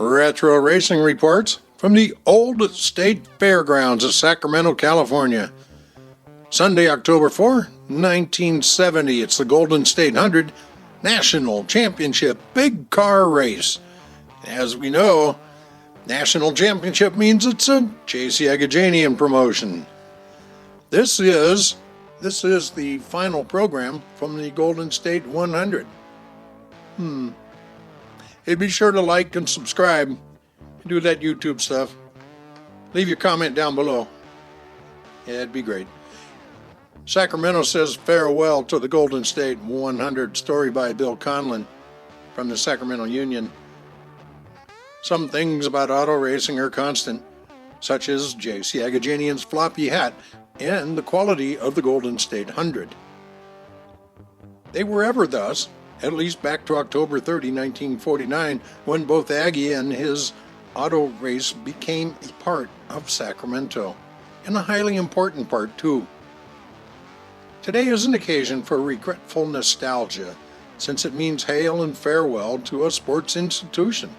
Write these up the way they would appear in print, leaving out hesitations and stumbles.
Retro Racing reports from the old State Fairgrounds of Sacramento, California. Sunday, October 4, 1970. It's the Golden State 100 National Championship Big Car Race. As we know, National Championship means it's a JC Agajanian promotion. This is the final program from the Golden State 100. Hey, be sure to like and subscribe. Do that YouTube stuff. Leave your comment down below. Yeah, it'd be great. Sacramento says farewell to the Golden State 100. Story by Bill Conlon from the Sacramento Union. Some things about auto racing are constant, such as JC Agajanian's floppy hat and the quality of the Golden State 100. They were ever thus, at least back to October 30, 1949, when both Aggie and his auto race became a part of Sacramento, and a highly important part too. Today is an occasion for regretful nostalgia, since it means hail and farewell to a sports institution.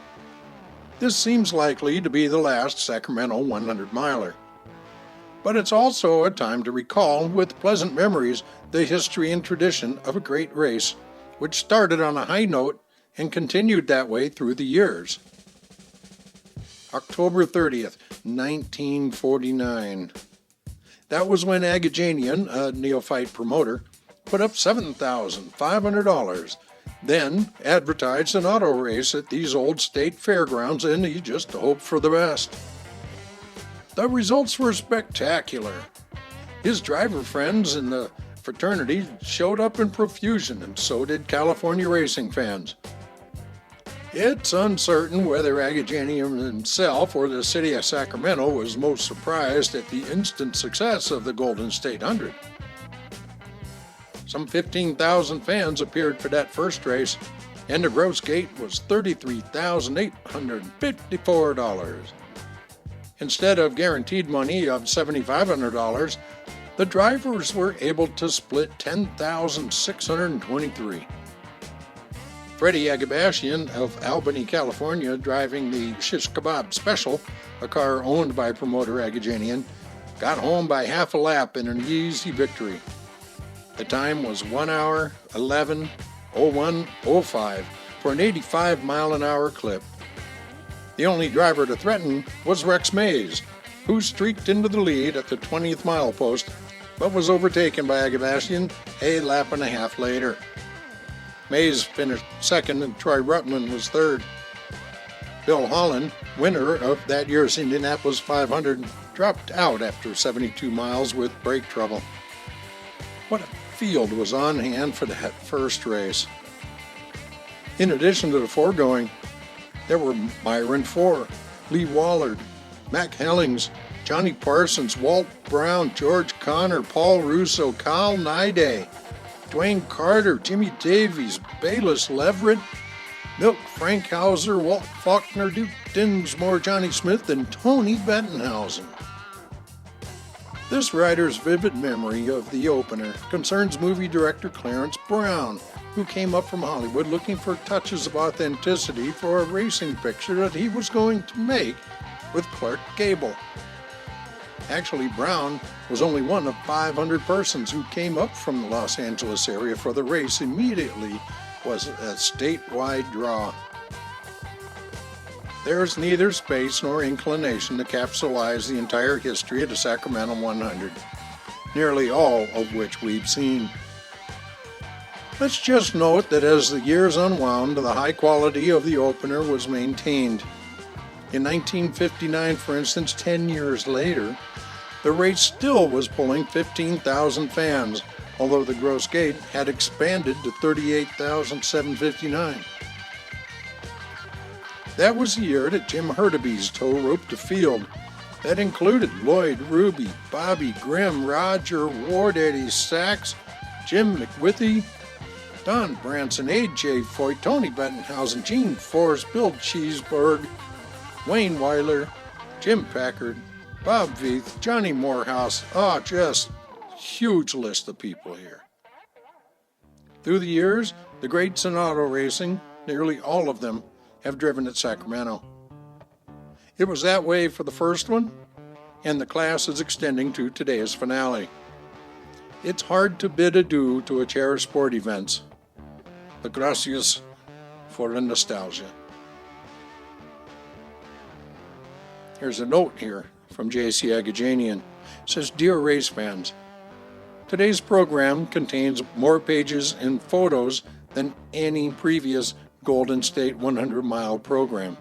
This seems likely to be the last Sacramento 100-miler. But it's also a time to recall with pleasant memories the history and tradition of a great race, which started on a high note and continued that way through the years. October 30th, 1949. That was when Agajanian, a neophyte promoter, put up $7,500, then advertised an auto race at these old State Fairgrounds, and he just hoped for the best. The results were spectacular. His driver friends in the fraternity showed up in profusion, and so did California racing fans. It's uncertain whether Agajanian himself or the city of Sacramento was most surprised at the instant success of the Golden State 100. Some 15,000 fans appeared for that first race, and the gross gate was $33,854. Instead of guaranteed money of $7,500, the drivers were able to split $10,623. Freddie Agabashian of Albany, California, driving the Shish Kebab Special, a car owned by promoter Agajanian, got home by half a lap in an easy victory. The time was 1 hour, 11:01:05 for an 85-mile-an-hour clip. The only driver to threaten was Rex Mays, who streaked into the lead at the 20th milepost, but was overtaken by Agabashian a lap and a half later. Mays finished second and Troy Ruttman was third. Bill Holland, winner of that year's Indianapolis 500, dropped out after 72 miles with brake trouble. What a field was on hand for that first race. In addition to the foregoing, there were Myron Four, Lee Wallard, Mac Hellings, Johnny Parsons, Walt Brown, George Connor, Paul Russo, Kyle Naiday, Dwayne Carter, Jimmy Davies, Bayless Leverett, Milk Frankhauser, Walt Faulkner, Duke Dinsmore, Johnny Smith, and Tony Bettenhausen. This writer's vivid memory of the opener concerns movie director Clarence Brown, who came up from Hollywood looking for touches of authenticity for a racing picture that he was going to make with Clark Gable. Actually, Brown was only one of 500 persons who came up from the Los Angeles area for the race. Immediately was a statewide draw. There's neither space nor inclination to capsulize the entire history of the Sacramento 100, nearly all of which we've seen. Let's just note that as the years unwound, the high quality of the opener was maintained. In 1959, for instance, 10 years later, the race still was pulling 15,000 fans, although the gross gate had expanded to 38,759. That was the year that Jim Hurtibise tow-roped the field. That included Lloyd Ruby, Bobby Grimm, Rodger Ward, Eddie Sachs, Jim McWithy, Don Branson, A.J. Foyt, Tony Bettenhausen, Gene Forrest, Bill Cheeseburg, Wayne Weiler, Jim Packard, Bob Veith, Johnny Morehouse. Just huge list of people here. Through the years, the greats in auto racing, nearly all of them, have driven at Sacramento. It was that way for the first one, and the class is extending to today's finale. It's hard to bid adieu to a cherished sport events, but gracias for the nostalgia. Here's a note here from JC Agajanian. It says, "Dear race fans, today's program contains more pages and photos than any previous Golden State 100-mile program.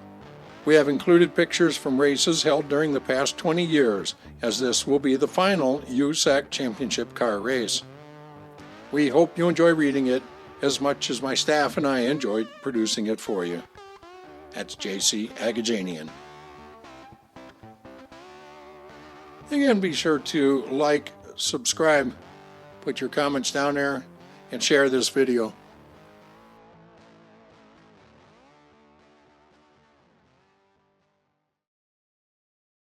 We have included pictures from races held during the past 20 years, as this will be the final USAC Championship car race. We hope you enjoy reading it as much as my staff and I enjoyed producing it for you." That's JC Agajanian. Again, be sure to like, subscribe, put your comments down there, and share this video.